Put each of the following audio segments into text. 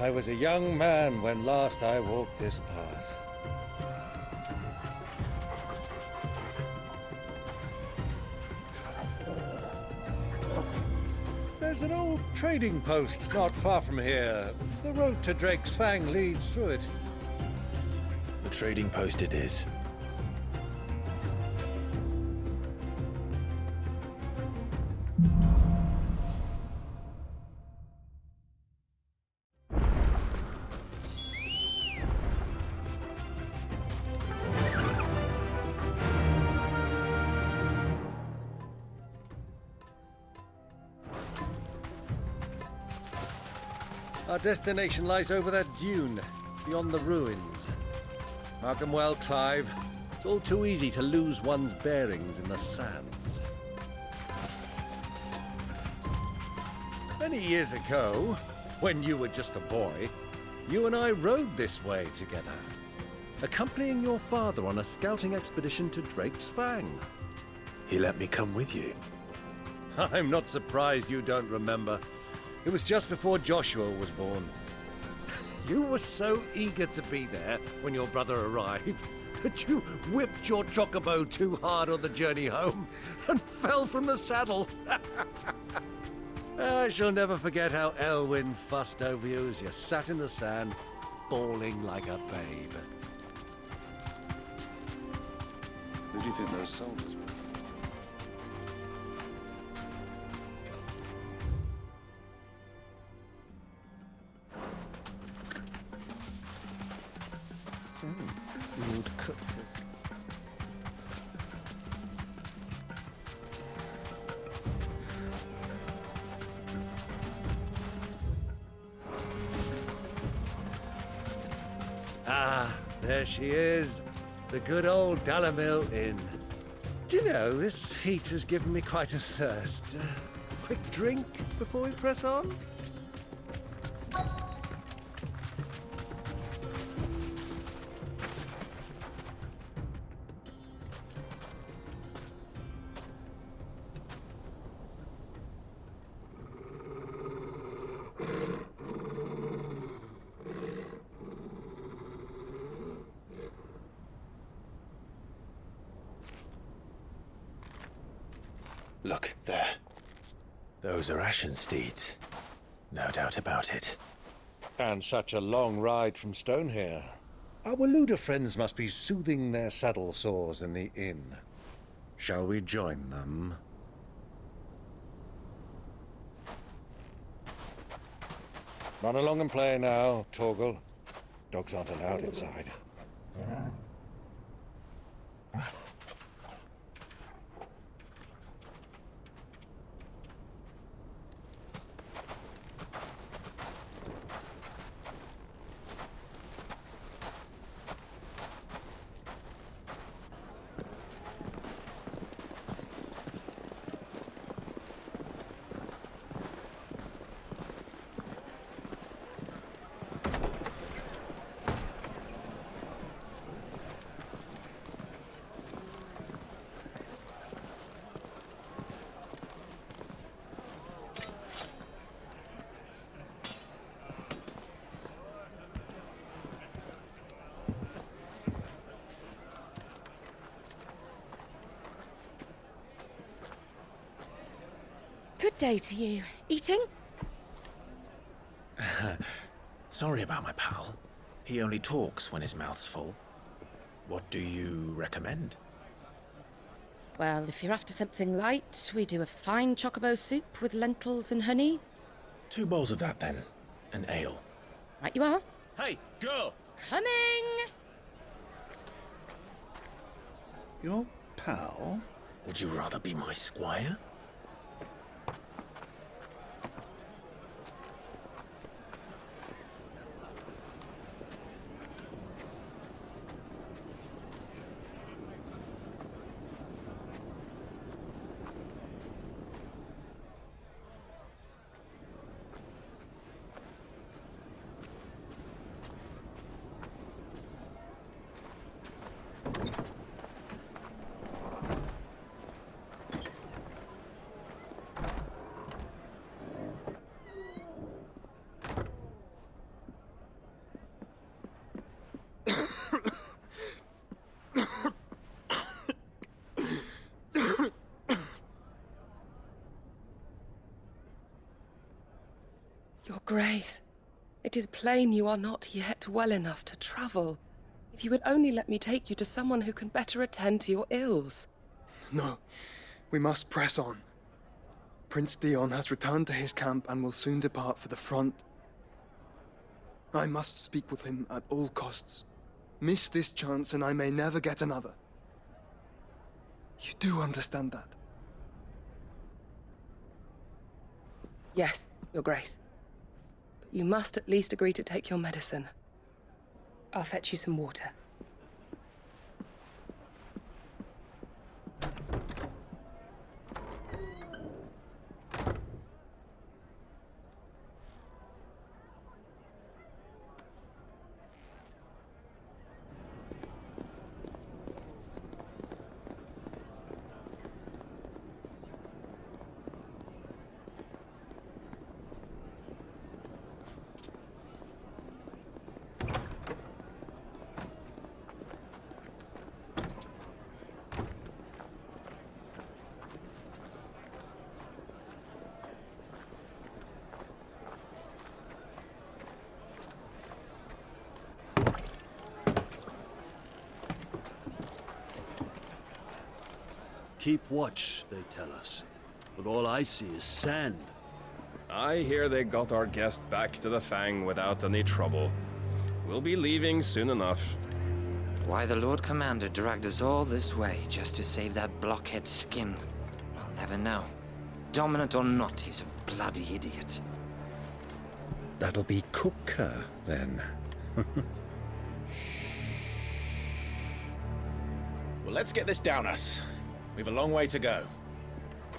I was a young man when last I walked this path. There's an old trading post not far from here. The road to Drake's Fang leads through it. The trading post it is. Our destination lies over that dune, beyond the ruins. Mark 'em well, Clive. It's all too easy to lose one's bearings in the sands. Many years ago, when you were just a boy, you and I rode this way together, accompanying your father on a scouting expedition to Drake's Fang. He let me come with you. I'm not surprised you don't remember. It was just before Joshua was born. You were so eager to be there when your brother arrived that you whipped your chocobo too hard on the journey home and fell from the saddle. I shall never forget how Elwyn fussed over you as you sat in the sand, bawling like a babe. Who do you think those soldiers were? So, the old cook was... Ah, there she is. The good old Dalamil Inn. Do you know, this heat has given me quite a thirst. Quick drink before we press on? Look, there. Those are ashen steeds. No doubt about it. And such a long ride from Stone here. Our Waluda friends must be soothing their saddle sores in the inn. Shall we join them? Run along and play now, Torgal. Dogs aren't allowed inside. Good day to you. Eating? Sorry about my pal. He only talks when his mouth's full. What do you recommend? Well, if you're after something light, we do a fine chocobo soup with lentils and honey. 2 bowls of that, then. An ale. Right you are. Hey, girl! Coming! Your pal? Would you rather be my squire? Your Grace, it is plain you are not yet well enough to travel. If you would only let me take you to someone who can better attend to your ills. No, we must press on. Prince Dion has returned to his camp and will soon depart for the front. I must speak with him at all costs. Miss this chance and I may never get another. You do understand that? Yes, Your Grace. But you must at least agree to take your medicine. I'll fetch you some water. Keep watch, they tell us. But all I see is sand. I hear they got our guest back to the Fang without any trouble. We'll be leaving soon enough. Why the Lord Commander dragged us all this way just to save that blockhead skin, I'll never know. Dominant or not, he's a bloody idiot. That'll be Cooker, then. Well, let's get this down us. We've a long way to go.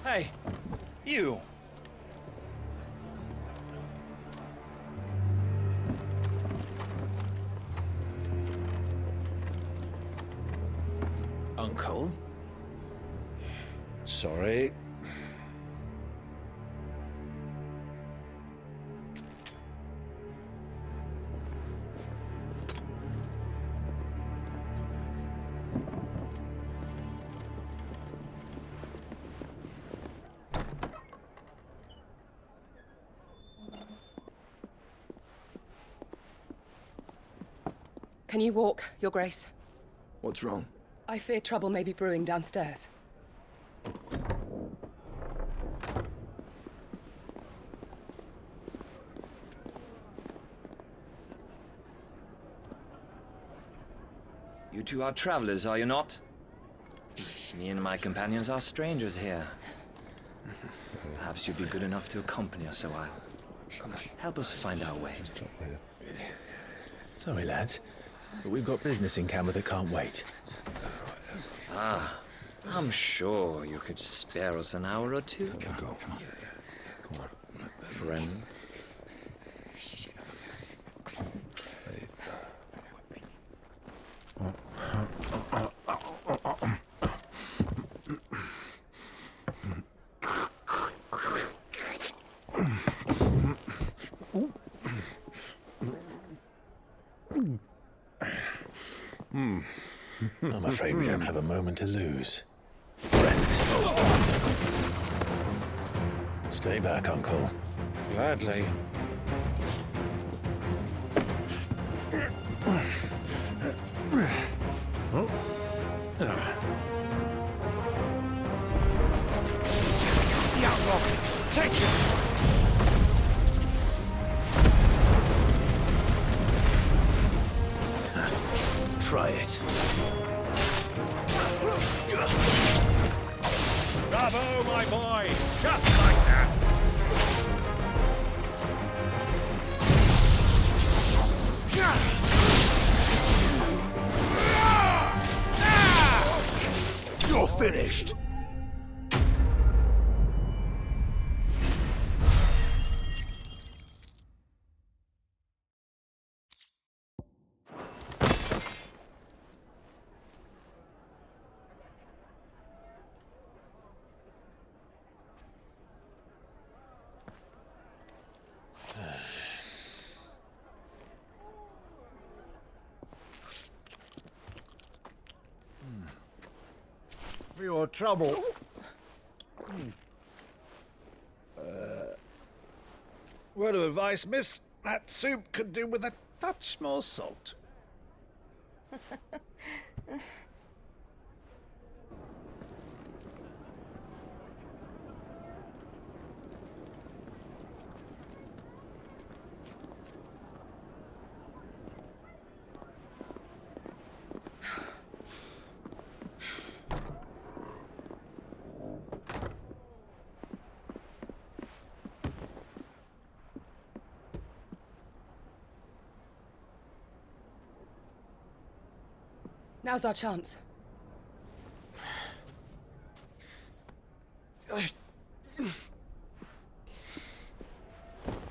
Hey, you! Uncle? Sorry. Can you walk, Your Grace? What's wrong? I fear trouble may be brewing downstairs. You two are travelers, are you not? Me and my companions are strangers here. Perhaps you'd be good enough to accompany us a while. Help us find our way. Sorry, lads, but we've got business in camera that can't wait. Ah, I'm sure you could spare us an hour or two. Come on. Friend. I'm afraid we don't have a moment to lose. Friend. Stay back, Uncle. Gladly. Take it! Try it. Bravo, my boy! Just like that! You're finished! For your trouble. Word of advice, miss. That soup could do with a touch more salt. Now's our chance.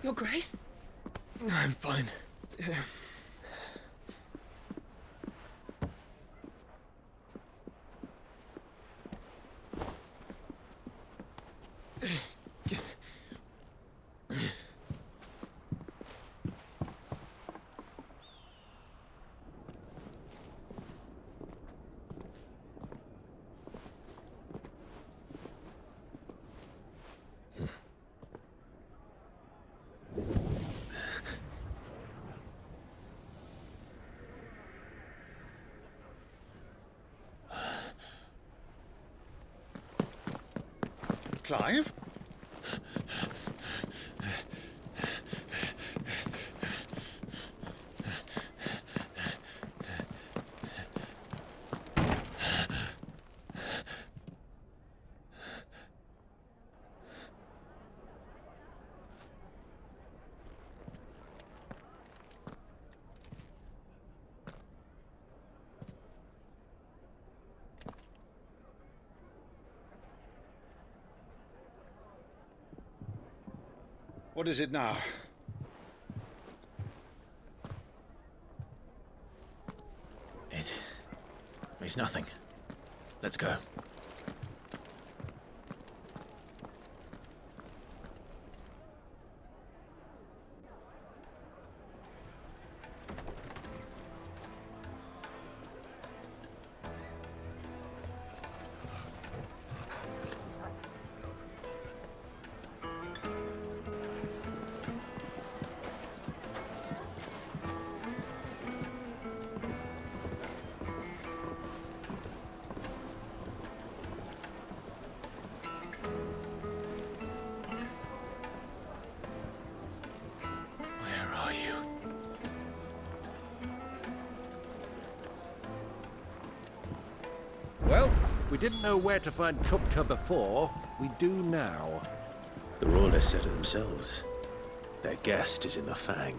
Your Grace? I'm fine. Clive? What is it now? It's nothing. Let's go. Well, we didn't know where to find Kupka before. We do now. The Royalists said it themselves. Their guest is in the Fang.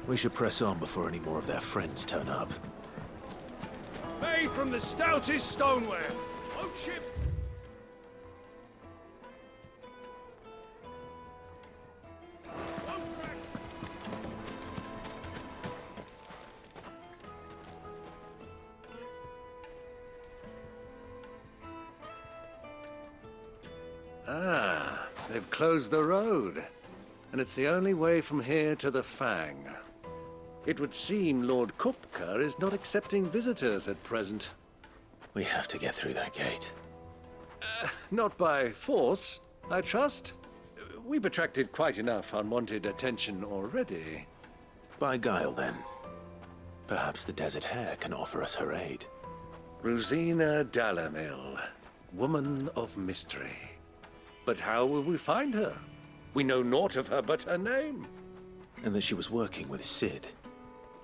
We should press on before any more of their friends turn up. Made from the stoutest stoneware. Won't ship. Ah, they've closed the road. And it's the only way from here to the Fang. It would seem Lord Kupka is not accepting visitors at present. We have to get through that gate. Not by force, I trust. We've attracted quite enough unwanted attention already. By guile, then. Perhaps the Desert Hare can offer us her aid. Rosina Dalamil, woman of mystery. But how will we find her? We know naught of her but her name. And that she was working with Sid.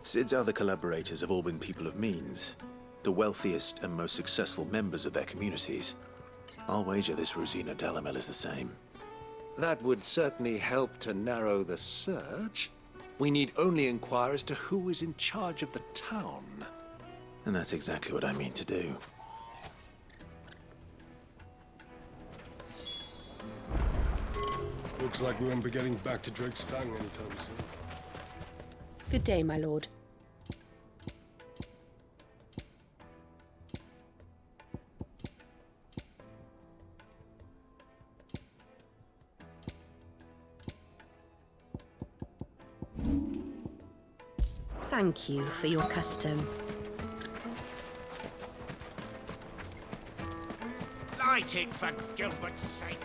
Sid's other collaborators have all been people of means, the wealthiest and most successful members of their communities. I'll wager this Rosina Dalamel is the same. That would certainly help to narrow the search. We need only inquire as to who is in charge of the town. And that's exactly what I mean to do. Looks like we won't be getting back to Drake's Fang anytime soon. Good day, my lord. Thank you for your custom. Light it for Gilbert's sake.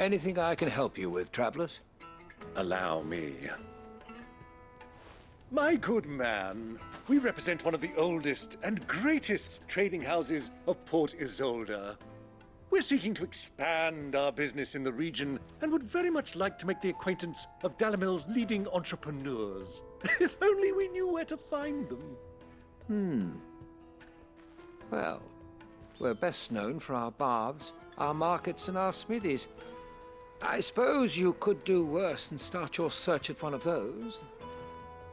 Anything I can help you with, travelers? Allow me. My good man, we represent one of the oldest and greatest trading houses of Port Isolde. We're seeking to expand our business in the region and would very much like to make the acquaintance of Dalamil's leading entrepreneurs. If only we knew where to find them. Well, we're best known for our baths, our markets, and our smithies. I suppose you could do worse than start your search at one of those.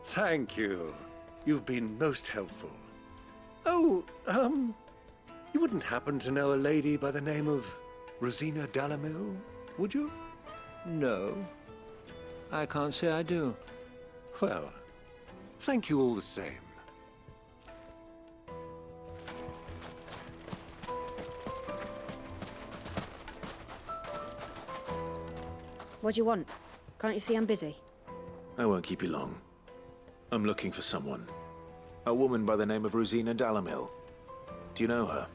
Thank you. You've been most helpful. Oh, you wouldn't happen to know a lady by the name of Rosina Dalamil, would you? No, I can't say I do. Well, thank you all the same. What do you want? Can't you see I'm busy? I won't keep you long. I'm looking for someone. A woman by the name of Rosina Dalamil. Do you know her?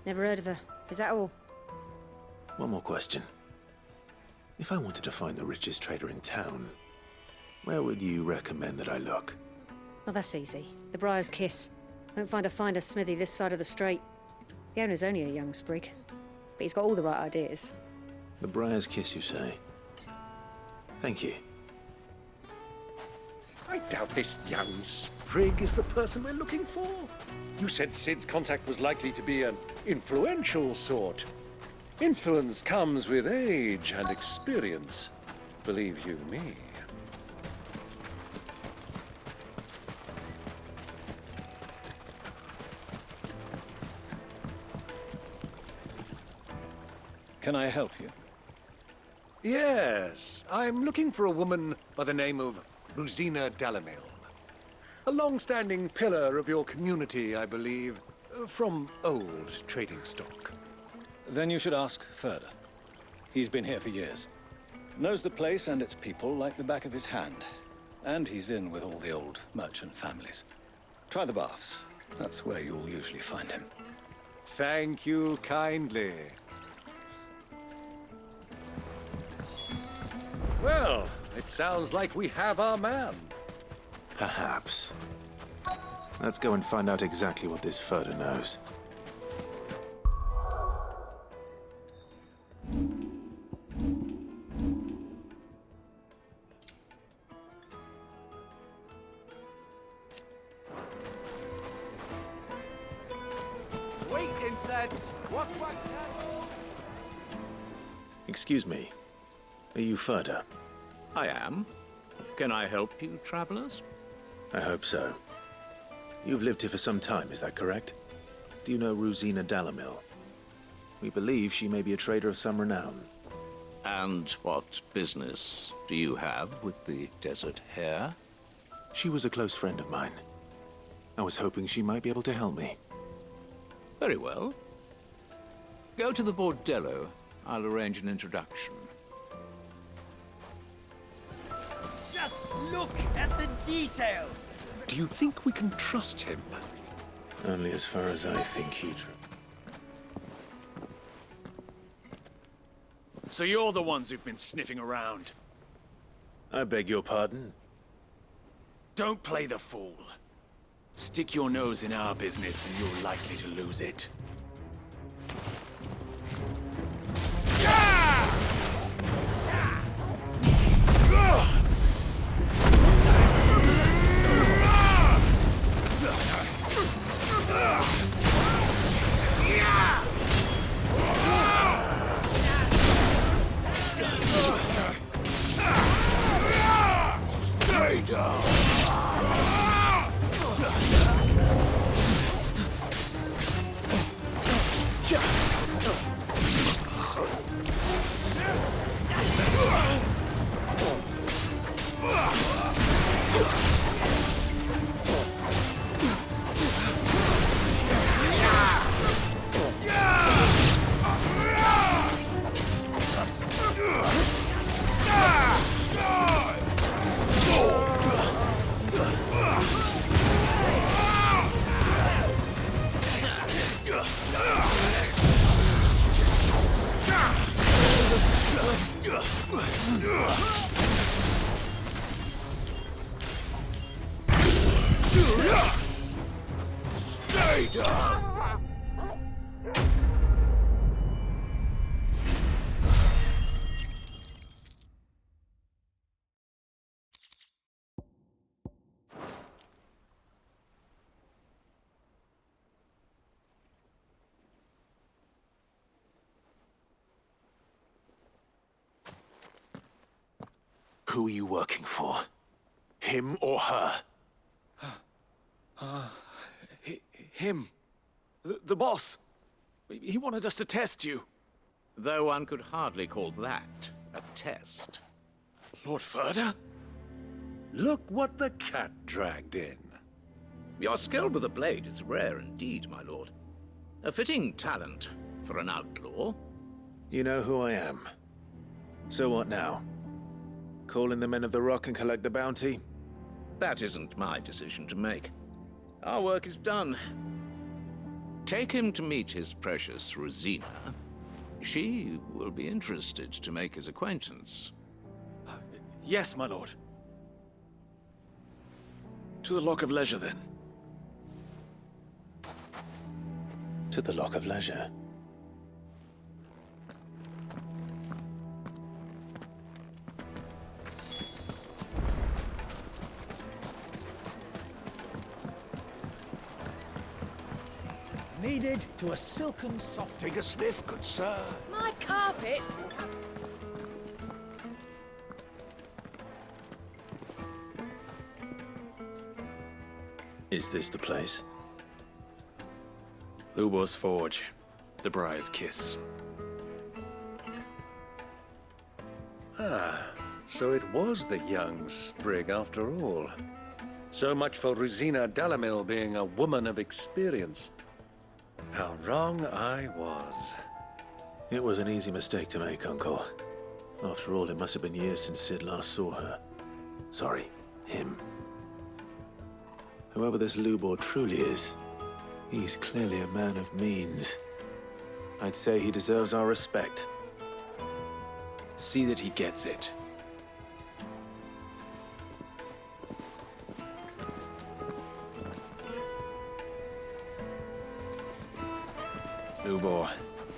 Never heard of her. Is that all? One more question. If I wanted to find the richest trader in town, where would you recommend that I look? Well, that's easy. The Briar's Kiss. Won't find a finer smithy this side of the strait. The owner's only a young sprig, but he's got all the right ideas. The Briar's Kiss, you say? Thank you. I doubt this young sprig is the person we're looking for. You said Sid's contact was likely to be an influential sort. Influence comes with age and experience, believe you me. Can I help you? Yes, I'm looking for a woman by the name of Rosina Dalamil. A long-standing pillar of your community, I believe, from old trading stock. Then you should ask Furder. He's been here for years. Knows the place and its people like the back of his hand. And he's in with all the old merchant families. Try the baths. That's where you'll usually find him. Thank you kindly. Well, it sounds like we have our man. Perhaps. Let's go and find out exactly what this Furder knows. Wait, insects! What's happening? Excuse me. Are you Furder? I am. Can I help you, travelers? I hope so. You've lived here for some time, is that correct? Do you know Rosina Dalamil? We believe she may be a trader of some renown. And what business do you have with the Desert Hare? She was a close friend of mine. I was hoping she might be able to help me. Very well. Go to the bordello. I'll arrange an introduction. Just look at the detail! Do you think we can trust him? Only as far as I think he... So you're the ones who've been sniffing around? I beg your pardon? Don't play the fool. Stick your nose in our business and you're likely to lose it. Stay down! Who are you working for? Him or her? Him. The boss. He wanted us to test you. Though one could hardly call that a test. Lord Ferda? Look what the cat dragged in. Your skill with the blade is rare indeed, my lord. A fitting talent for an outlaw. You know who I am. So what now? Call in the Men of the Rock and collect the bounty? That isn't my decision to make. Our work is done. Take him to meet his precious Rosina. She will be interested to make his acquaintance. Yes, my lord. To the Lock of Leisure, then. To the Lock of Leisure. Needed to a silken soft. Take a sniff, good sir. My carpets! Is this the place? Lubor's Forge. The Briar's Kiss. Ah, so it was the young sprig after all. So much for Rosina Dalamil being a woman of experience. How wrong I was. It was an easy mistake to make, Uncle. After all, it must have been years since Sid last saw her. Sorry, him. Whoever this Lubor truly is, he's clearly a man of means. I'd say he deserves our respect. See that he gets it. Lubor,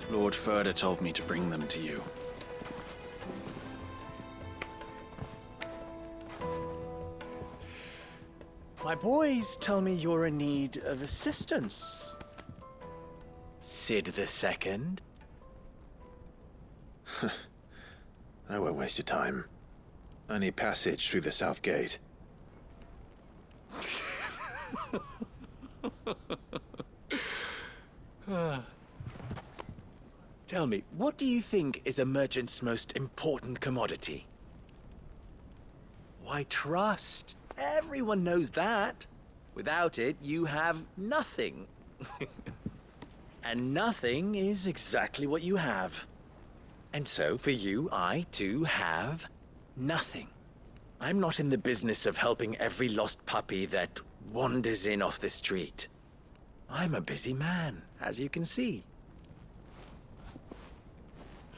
Lord Ferda told me to bring them to you. My boys tell me you're in need of assistance. Sid the Second? I won't waste your time. I need passage through the south gate. Tell me, what do you think is a merchant's most important commodity? Why, trust. Everyone knows that. Without it, you have nothing. And nothing is exactly what you have. And so, for you, I, too, have nothing. I'm not in the business of helping every lost puppy that wanders in off the street. I'm a busy man, as you can see.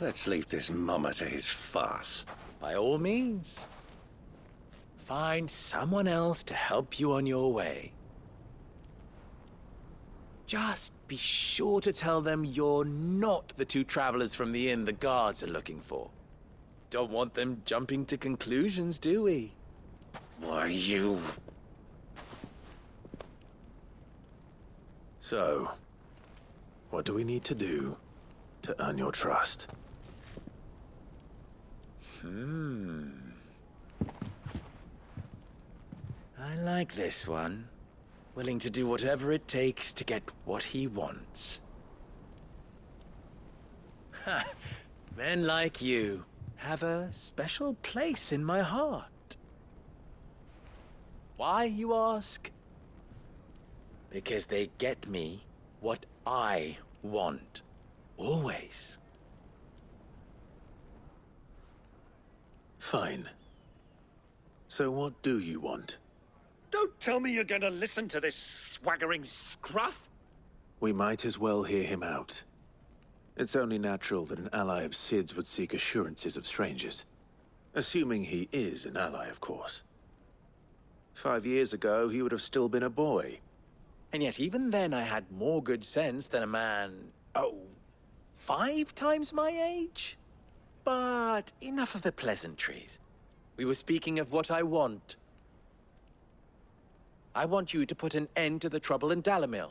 Let's leave this mummer to his farce. By all means. Find someone else to help you on your way. Just be sure to tell them you're not the two travelers from the inn the guards are looking for. Don't want them jumping to conclusions, do we? Why, you... So, what do we need to do to earn your trust? I like this one. Willing to do whatever it takes to get what he wants. Ha! Men like you have a special place in my heart. Why, you ask? Because they get me what I want. Always. Fine. So what do you want? Don't tell me you're going to listen to this swaggering scruff! We might as well hear him out. It's only natural that an ally of Sid's would seek assurances of strangers. Assuming he is an ally, of course. 5 years ago, he would have still been a boy. And yet even then I had more good sense than a man, 5 times my age? But enough of the pleasantries. We were speaking of what I want. I want you to put an end to the trouble in Dalamil.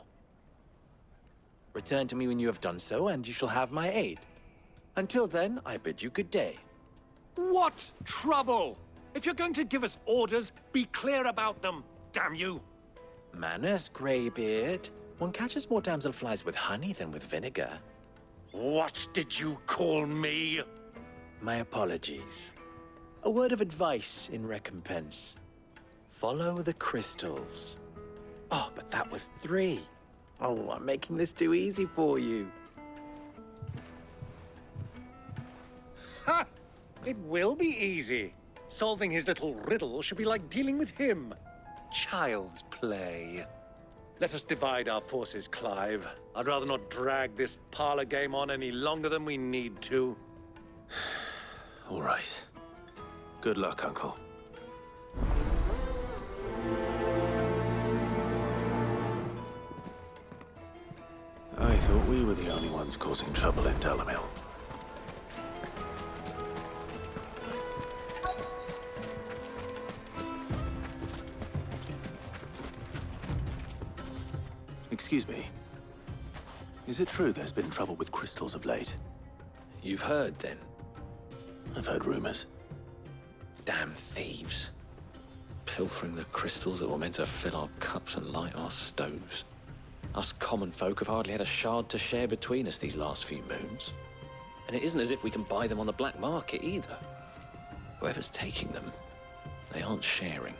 Return to me when you have done so, and you shall have my aid. Until then, I bid you good day. What trouble? If you're going to give us orders, be clear about them, damn you! Manners, Greybeard. One catches more damselflies with honey than with vinegar. What did you call me? My apologies. A word of advice in recompense. Follow the crystals. Oh, but that was 3. Oh, I'm making this too easy for you. Ha! It will be easy. Solving his little riddle should be like dealing with him. Child's play. Let us divide our forces, Clive. I'd rather not drag this parlor game on any longer than we need to. All right. Good luck, Uncle. I thought we were the only ones causing trouble in Dalamil. Excuse me. Is it true there's been trouble with crystals of late? You've heard, then? I've heard rumors. Damn thieves. Pilfering the crystals that were meant to fill our cups and light our stoves. Us common folk have hardly had a shard to share between us these last few moons. And it isn't as if we can buy them on the black market either. Whoever's taking them, they aren't sharing.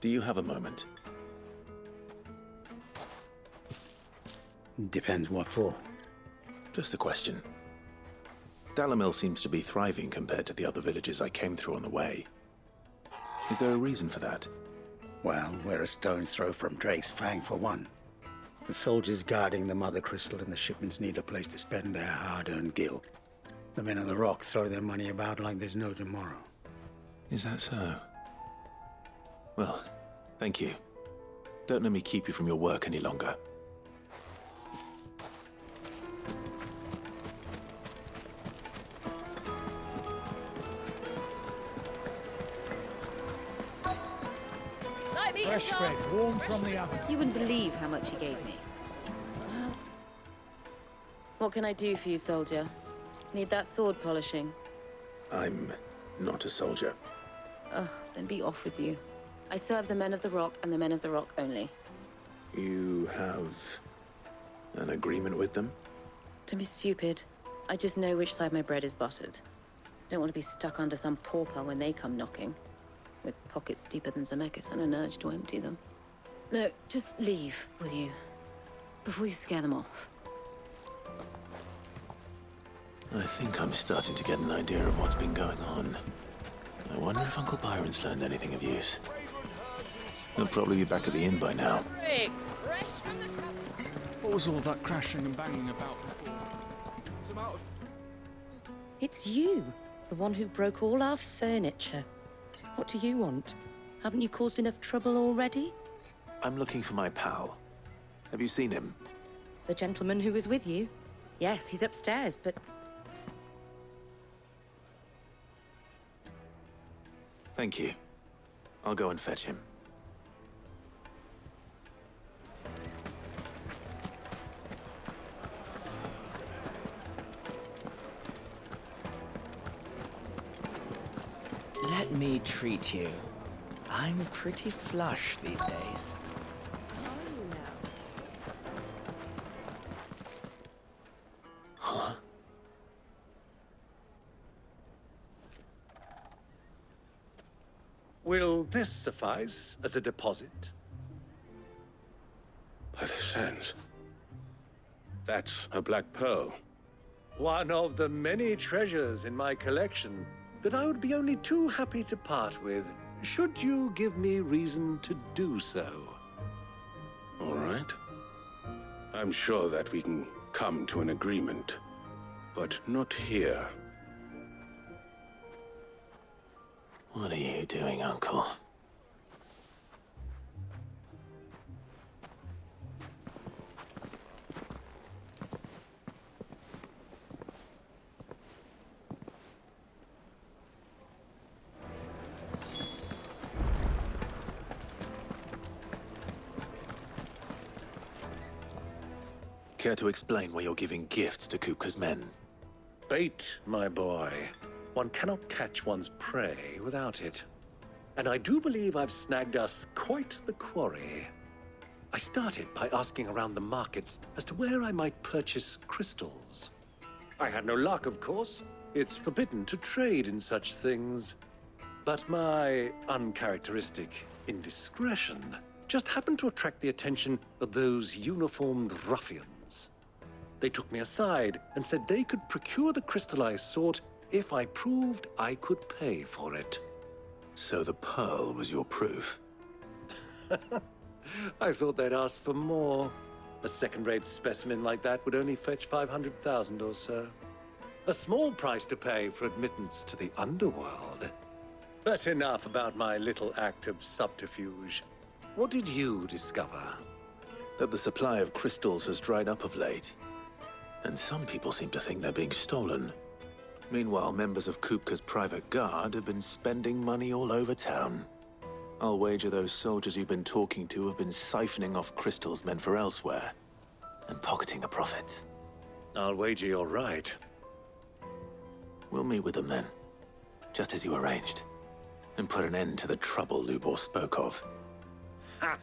Do you have a moment? Depends what for. Just a question. Dalamil seems to be thriving compared to the other villages I came through on the way. Is there a reason for that? Well, we're a stone's throw from Drake's Fang for one. The soldiers guarding the Mother Crystal and the shipments need a place to spend their hard-earned gil. The men of the Rock throw their money about like there's no tomorrow. Is that so? Well, thank you. Don't let me keep you from your work any longer. Fresh bread, warm from the oven. You wouldn't believe how much he gave me. Well, what can I do for you, soldier? Need that sword polishing? I'm not a soldier. Ugh, then be off with you. I serve the men of the Rock and the men of the Rock only. You have an agreement with them? Don't be stupid. I just know which side my bread is buttered. Don't want to be stuck under some pauper when they come knocking. With pockets deeper than Zemeckis and an urge to empty them. No, just leave, will you? Before you scare them off. I think I'm starting to get an idea of what's been going on. I wonder if Uncle Byron's learned anything of use. He'll probably be back at the inn by now. Briggs, fresh from the What was all that crashing and banging about before? It's you, the one who broke all our furniture. What do you want? Haven't you caused enough trouble already? I'm looking for my pal. Have you seen him? The gentleman who was with you? Yes, he's upstairs, but... Thank you. I'll go and fetch him. Let me treat you. I'm pretty flush these days. Huh? Will this suffice as a deposit? By the sands. That's a black pearl. One of the many treasures in my collection that I would be only too happy to part with, should you give me reason to do so. All right. I'm sure that we can come to an agreement, but not here. What are you doing, Uncle? Care to explain why you're giving gifts to Kupka's men? Bait, my boy. One cannot catch one's prey without it. And I do believe I've snagged us quite the quarry. I started by asking around the markets as to where I might purchase crystals. I had no luck, of course. It's forbidden to trade in such things. But my uncharacteristic indiscretion just happened to attract the attention of those uniformed ruffians. They took me aside and said they could procure the crystal I sought if I proved I could pay for it. So the pearl was your proof? I thought they'd ask for more. A second-rate specimen like that would only fetch 500,000 or so. A small price to pay for admittance to the underworld. But enough about my little act of subterfuge. What did you discover? That the supply of crystals has dried up of late. And some people seem to think they're being stolen. Meanwhile, members of Kupka's private guard have been spending money all over town. I'll wager those soldiers you've been talking to have been siphoning off crystals meant for elsewhere, and pocketing the profits. I'll wager you're right. We'll meet with them then, just as you arranged, and put an end to the trouble Lubor spoke of. Ha!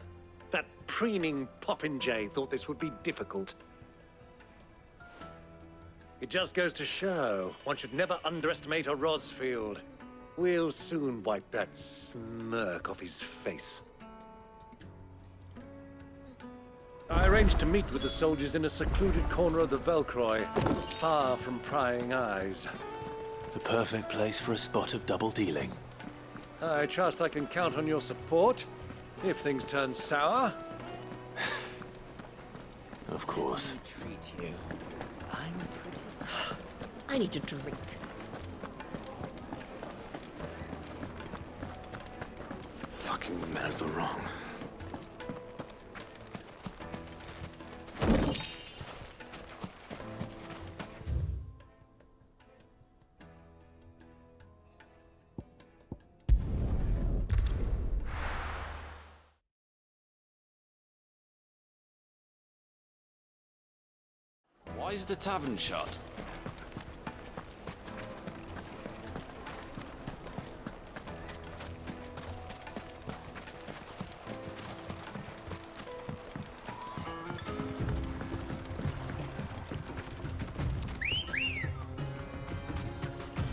That preening popinjay thought this would be difficult. It just goes to show, one should never underestimate a Rosfield. We'll soon wipe that smirk off his face. I arranged to meet with the soldiers in a secluded corner of the Velcroy, far from prying eyes. The perfect place for a spot of double dealing. I trust I can count on your support, if things turn sour. Of course. Treat you. I'm pretty. I need to drink. Fucking men of the wrong. Why is the tavern shut?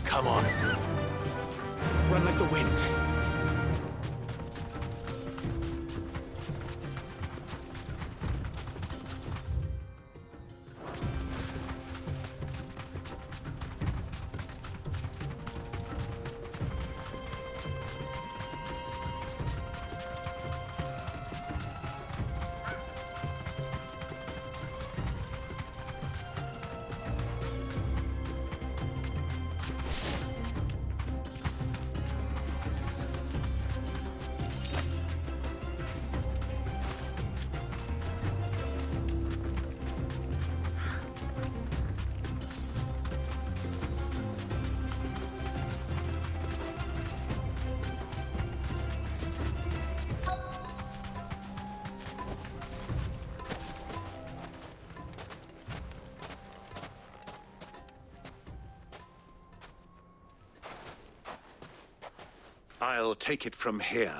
Come on. Run like the wind. I'll take it from here.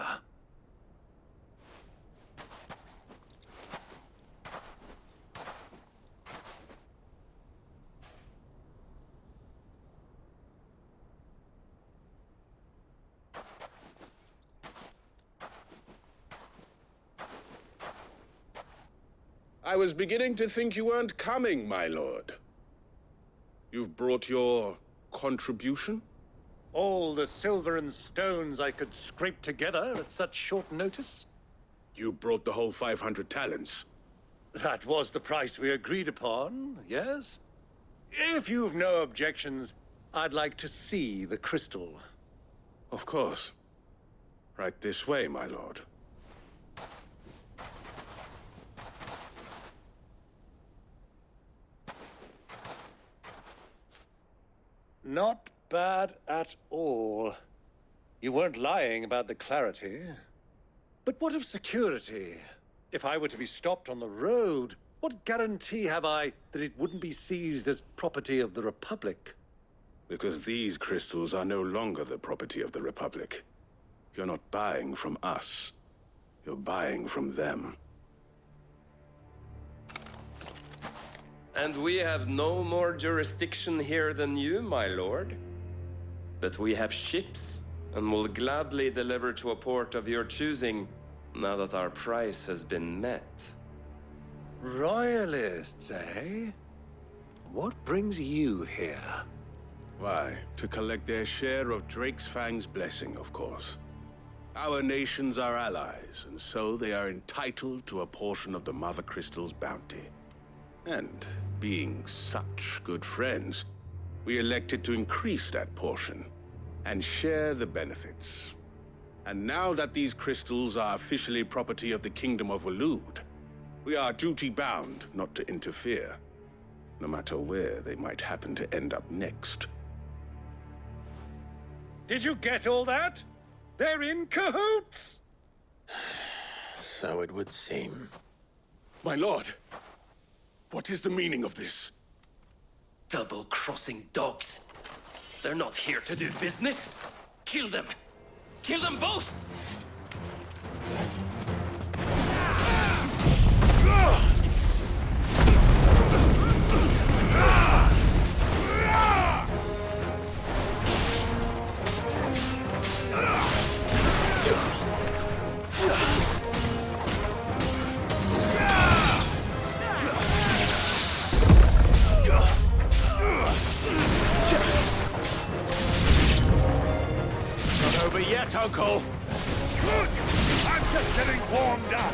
I was beginning to think you weren't coming, my lord. You've brought your contribution? All the silver and stones I could scrape together at such short notice? You brought the whole 500 talents. That was the price we agreed upon, yes? If you've no objections, I'd like to see the crystal. Of course. Right this way, my lord. Not bad at all. You weren't lying about the clarity. But what of security? If I were to be stopped on the road, What guarantee have I that it wouldn't be seized as property of the Republic? Because these crystals are no longer the property of the Republic. You're not buying from us. You're buying from them. And we have no more jurisdiction here than you, my lord. But we have ships, and will gladly deliver to a port of your choosing, now that our price has been met. Royalists, eh? What brings you here? Why, to collect their share of Drake's Fang's blessing, of course. Our nations are allies, and so they are entitled to a portion of the Mother Crystal's bounty. And, being such good friends, we elected to increase that portion and share the benefits. And now that these crystals are officially property of the Kingdom of Waloed, we are duty-bound not to interfere, no matter where they might happen to end up next. Did you get all that? They're in cahoots! So it would seem. My lord, what is the meaning of this? Double-crossing dogs. They're not here to do business. Kill them. Kill them both! Not over yet, Uncle! Good! I'm just getting warmed up!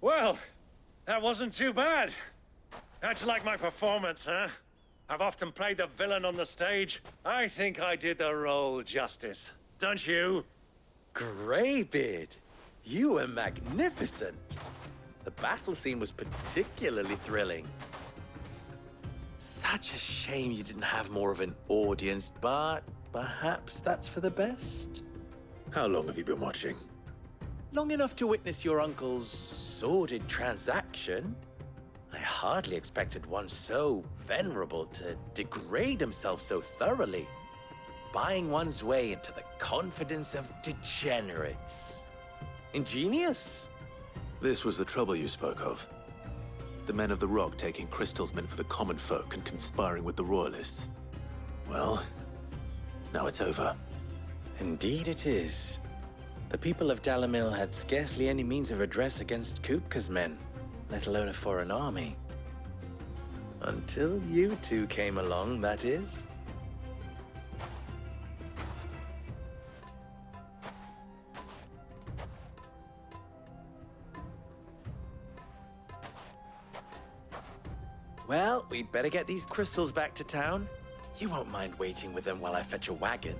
Well, that wasn't too bad. How'd you like my performance, huh? I've often played the villain on the stage. I think I did the role justice. Don't you? Greybeard, you were magnificent. The battle scene was particularly thrilling. Such a shame you didn't have more of an audience, but perhaps that's for the best. How long have you been watching? Long enough to witness your uncle's sordid transaction. I hardly expected one so venerable to degrade himself so thoroughly, buying one's way into the confidence of degenerates. Ingenious. This was the trouble you spoke of. The men of the Rock taking crystals meant for the common folk and conspiring with the Royalists. Well, now it's over. Indeed it is. The people of Dalamil had scarcely any means of redress against Kupka's men, let alone a foreign army. Until you two came along, that is. we'd better get these crystals back to town. You won't mind waiting with them while I fetch a wagon.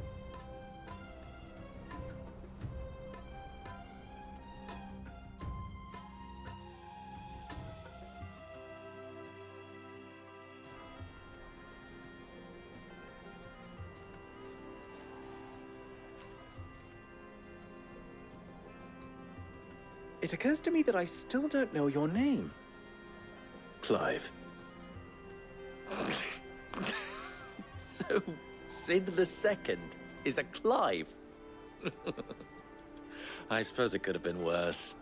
It occurs to me that I still don't know your name. Clive. So, Sid the Second is a Clive? I suppose it could have been worse.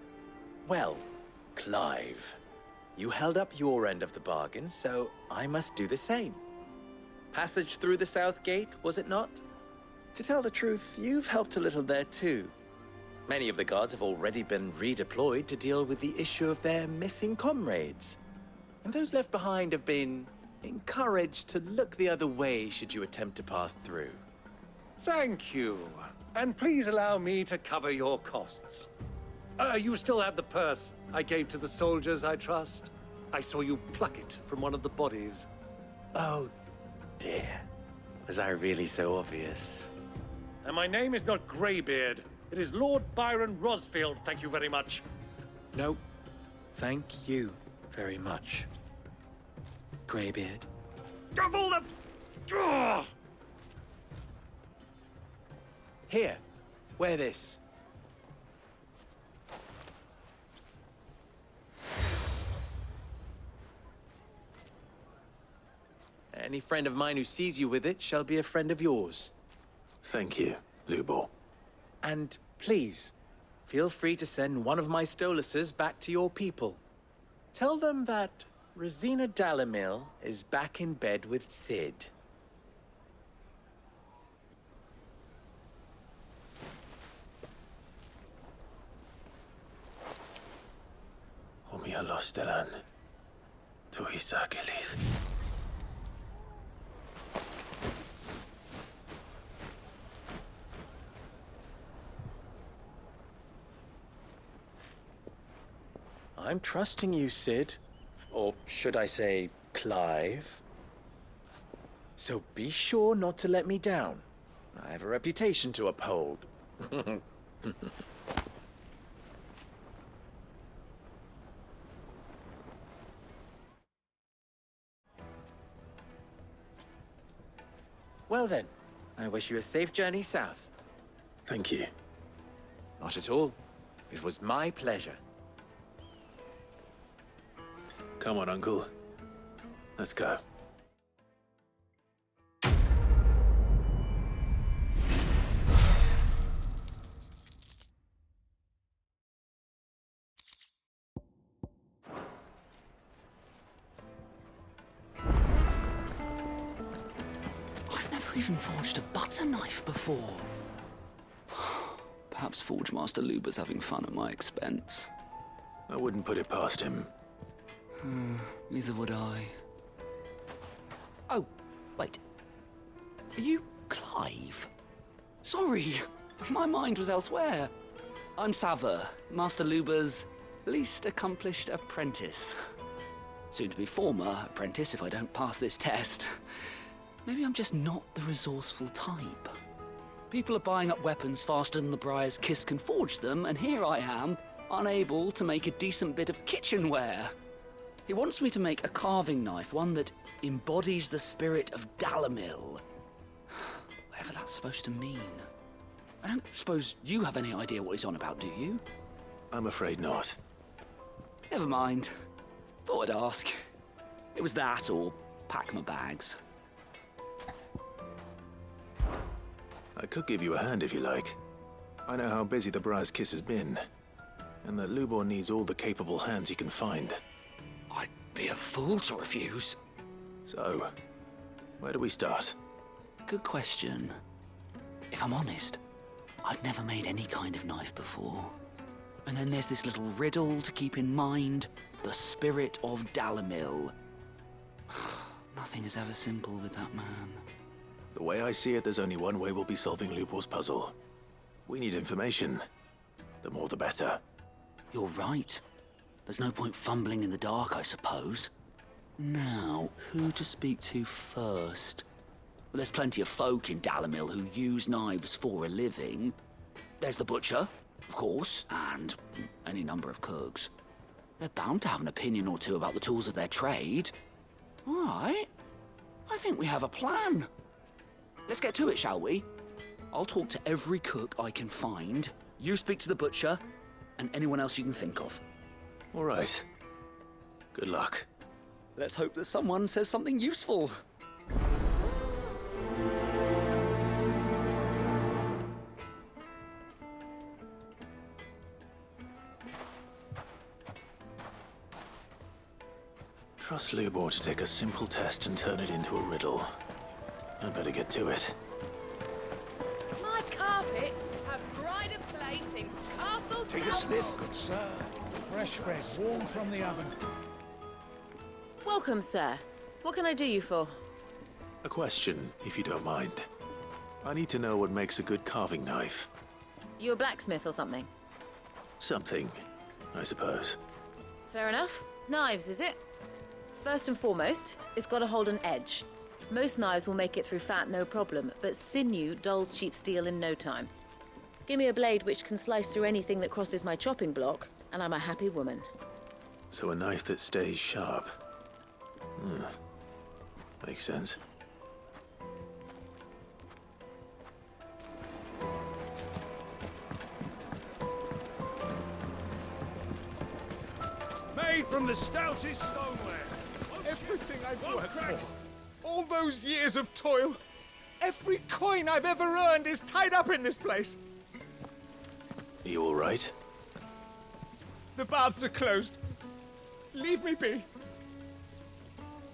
Well, Clive, you held up your end of the bargain, so I must do the same. Passage through the South Gate, was it not? To tell the truth, you've helped a little there too. Many of the guards have already been redeployed to deal with the issue of their missing comrades. And those left behind have been encouraged to look the other way should you attempt to pass through. Thank you. And please allow me to cover your costs. You still have the purse I gave to the soldiers, I trust? I saw you pluck it from one of the bodies. Oh, dear. Was I really so obvious? And my name is not Greybeard. It is Lord Byron Rosfield, thank you very much. No, thank you very much, Greybeard. Double the... Ugh! Here, wear this. Any friend of mine who sees you with it shall be a friend of yours. Thank you, Lubor. And please, feel free to send one of my Stoluses back to your people. Tell them that Rosina Dalamil is back in bed with Sid. Omia los delan. Tu isakelis. I'm trusting you, Sid. Or should I say, Clive? So be sure not to let me down. I have a reputation to uphold. Well then, I wish you a safe journey south. Thank you. Not at all. It was my pleasure. Come on, Uncle. Let's go. I've never even forged a butter knife before. Perhaps Forge Master Lubor's having fun at my expense. I wouldn't put it past him. Neither would I. Oh, wait. Are you Clive? Sorry, my mind was elsewhere. I'm Sava, Master Lubor's least accomplished apprentice. Soon to be former apprentice if I don't pass this test. Maybe I'm just not the resourceful type. People are buying up weapons faster than the Briar's Kiss can forge them, and here I am, unable to make a decent bit of kitchenware. He wants me to make a carving knife, one that embodies the spirit of Dalamil. Whatever that's supposed to mean. I don't suppose you have any idea what he's on about, do you? I'm afraid not. Never mind. Thought I'd ask. It was that or pack my bags. I could give you a hand if you like. I know how busy the Briar's Kiss has been, and that Lubor needs all the capable hands he can find. I'd be a fool to refuse. So, where do we start? Good question. If I'm honest, I've never made any kind of knife before. And then there's this little riddle to keep in mind. The spirit of Dalamil. Nothing is ever simple with that man. The way I see it, there's only one way we'll be solving Lubor's puzzle. We need information. The more the better. You're right. There's no point fumbling in the dark, I suppose. Now, who to speak to first? Well, there's plenty of folk in Dalamil who use knives for a living. There's the butcher, of course, and any number of cooks. They're bound to have an opinion or two about the tools of their trade. All right. I think we have a plan. Let's get to it, shall we? I'll talk to every cook I can find. You speak to the butcher, and anyone else you can think of. All right. Good luck. Let's hope that someone says something useful. Trust Lubor to take a simple test and turn it into a riddle. I'd better get to it. My carpets have pride of place in Castle Take a sniff, good sir. Fresh bread, warm from the oven. Welcome, sir. What can I do you for? A question, if you don't mind. I need to know what makes a good carving knife. You a blacksmith or something? Something, I suppose. Fair enough. Knives, is it? First and foremost, it's got to hold an edge. Most knives will make it through fat, no problem, but sinew dulls cheap steel in no time. Give me a blade which can slice through anything that crosses my chopping block, and I'm a happy woman. So a knife that stays sharp. Makes sense. Made from the stoutest stoneware. Everything I've worked for, all those years of toil, every coin I've ever earned is tied up in this place. Are you all right? The baths are closed. Leave me be.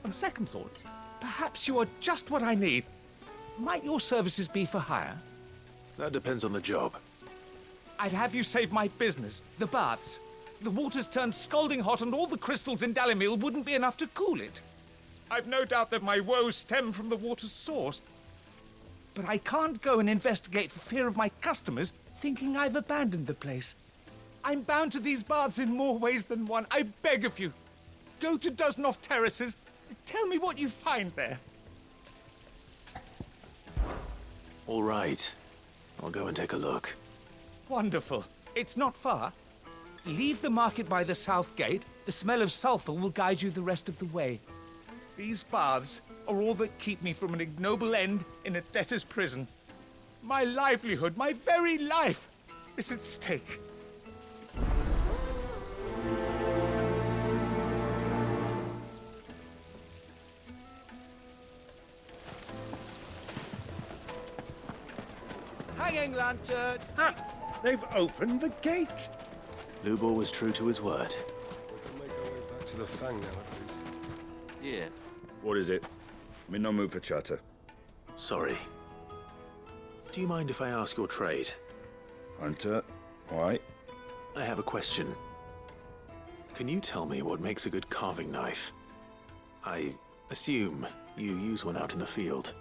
On second thought, perhaps you are just what I need. Might your services be for hire? That depends on the job. I'd have you save my business, the baths. The water's turned scalding hot and all the crystals in Dalamil wouldn't be enough to cool it. I've no doubt that my woes stem from the water's source. But I can't go and investigate for fear of my customers thinking I've abandoned the place. I'm bound to these baths in more ways than one. I beg of you. Go to Dusnoff Terraces. Tell me what you find there. All right. I'll go and take a look. Wonderful. It's not far. Leave the market by the south gate. The smell of sulphur will guide you the rest of the way. These baths are all that keep me from an ignoble end in a debtor's prison. My livelihood, my very life, is at stake. Hanging lantern! Ah, they've opened the gate! Lubor was true to his word. We can make our way back to the Fang now, at least. Yeah. What is it? I'm in no mood for chatter. Sorry. Do you mind if I ask your trade? Hunter, why? I have a question. Can you tell me what makes a good carving knife? I assume you use one out in the field.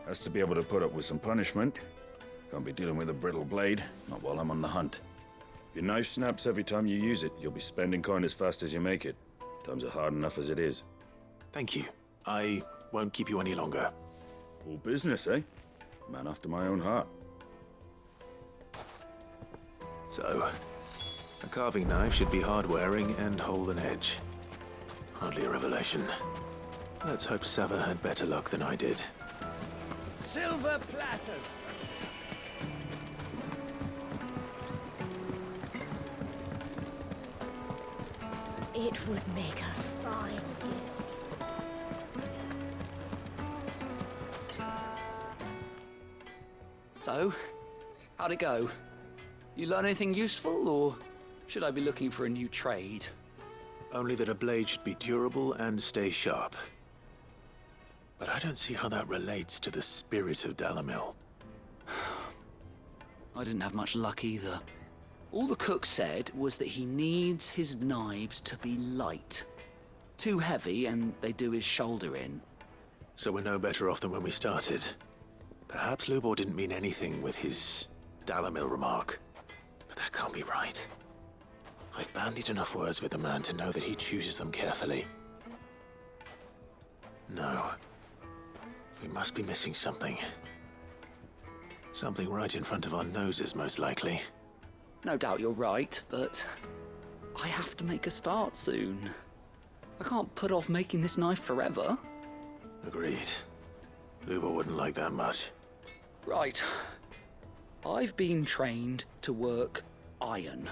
Has to be able to put up with some punishment. Can't be dealing with a brittle blade, not while I'm on the hunt. If your knife snaps every time you use it, you'll be spending coin as fast as you make it. Times are hard enough as it is. Thank you. I won't keep you any longer. All business, eh? Man after my own heart. So, a carving knife should be hard-wearing and hold an edge. Hardly a revelation. Let's hope Sava had better luck than I did. Silver platters! It would make a fine gift. So, how'd it go? You learn anything useful, or should I be looking for a new trade? Only that a blade should be durable and stay sharp. But I don't see how that relates to the spirit of Dalamil. I didn't have much luck either. All the cook said was that he needs his knives to be light. Too heavy and they do his shoulder in. So we're no better off than when we started. Perhaps Lubor didn't mean anything with his Dalamil remark. But that can't be right. I've bandied enough words with the man to know that he chooses them carefully. No. We must be missing something. Something right in front of our noses, most likely. No doubt you're right, but I have to make a start soon. I can't put off making this knife forever. Agreed. Lubor wouldn't like that much. Right. I've been trained to work iron.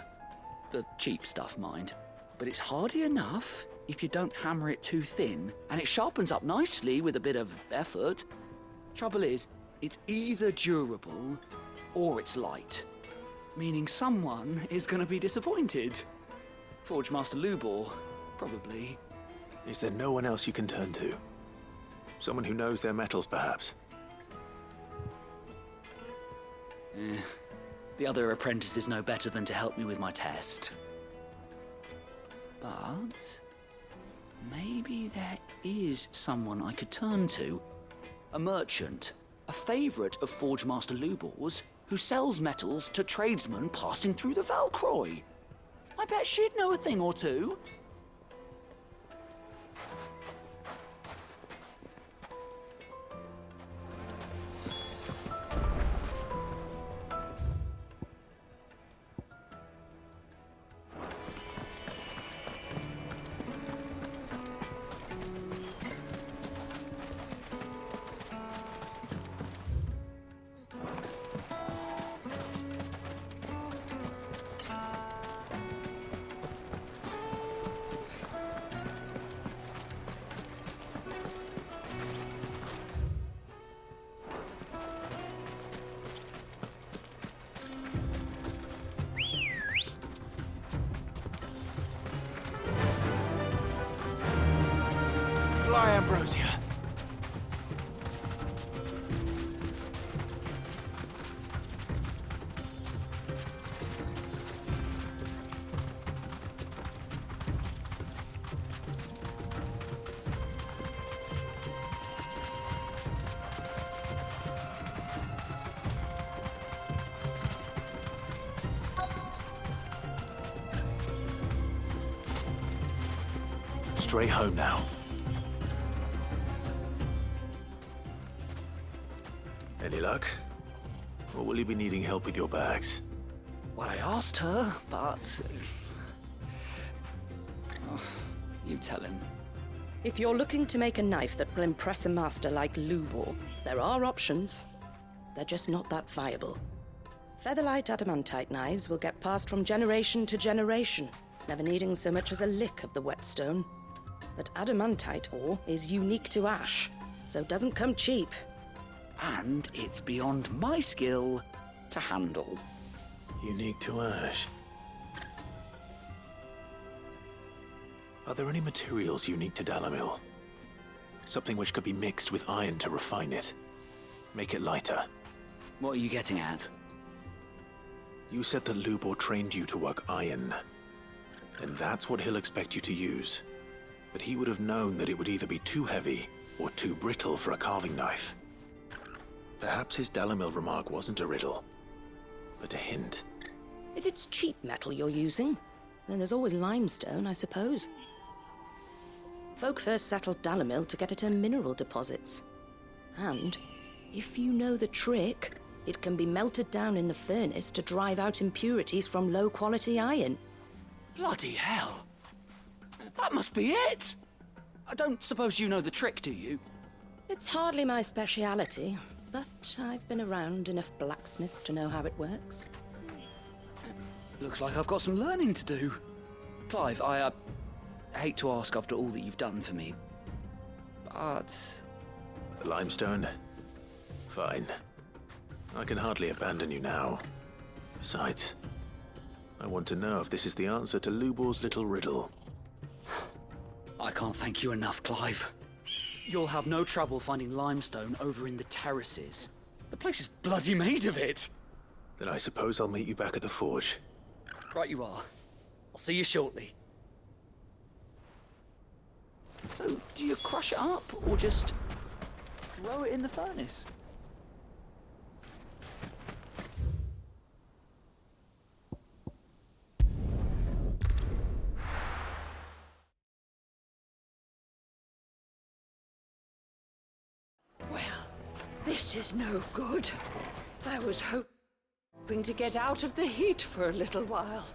The cheap stuff, mind. But it's hardy enough if you don't hammer it too thin, and it sharpens up nicely with a bit of effort. Trouble is, it's either durable or it's light. Meaning someone is going to be disappointed. Forge Master Lubor, probably. Is there no one else you can turn to? Someone who knows their metals, perhaps? The other apprentices know better than to help me with my test. But maybe there is someone I could turn to. A merchant, a favourite of Forge Master Lubor's, who sells metals to tradesmen passing through the Valcroy. I bet she'd know a thing or two. Fly, Ambrosia. Straight home now. Any luck? Or will you be needing help with your bags? Well, I asked her, but... Oh, you tell him. If you're looking to make a knife that will impress a master like Lubor, there are options. They're just not that viable. Featherlight adamantite knives will get passed from generation to generation, never needing so much as a lick of the whetstone. But adamantite ore is unique to ash, so it doesn't come cheap. And it's beyond my skill to handle. Unique to ash. Are there any materials unique to Dalimil? Something which could be mixed with iron to refine it. Make it lighter. What are you getting at? You said that Lubor trained you to work iron. Then that's what he'll expect you to use. But he would have known that it would either be too heavy or too brittle for a carving knife. Perhaps his Dalimil remark wasn't a riddle, but a hint. If it's cheap metal you're using, then there's always limestone, I suppose. Folk first settled Dalimil to get at her mineral deposits. And, if you know the trick, it can be melted down in the furnace to drive out impurities from low-quality iron. Bloody hell! That must be it! I don't suppose you know the trick, do you? It's hardly my speciality, but I've been around enough blacksmiths to know how it works. Looks like I've got some learning to do. Clive, I hate to ask after all that you've done for me, but... Limestone? Fine. I can hardly abandon you now. Besides, I want to know if this is the answer to Lubor's little riddle. I can't thank you enough, Clive. You'll have no trouble finding limestone over in the terraces. The place is bloody made of it. Then I suppose I'll meet you back at the forge. Right you are. I'll see you shortly. So, do you crush it up, or just throw it in the furnace? This is no good. I was hoping to get out of the heat for a little while.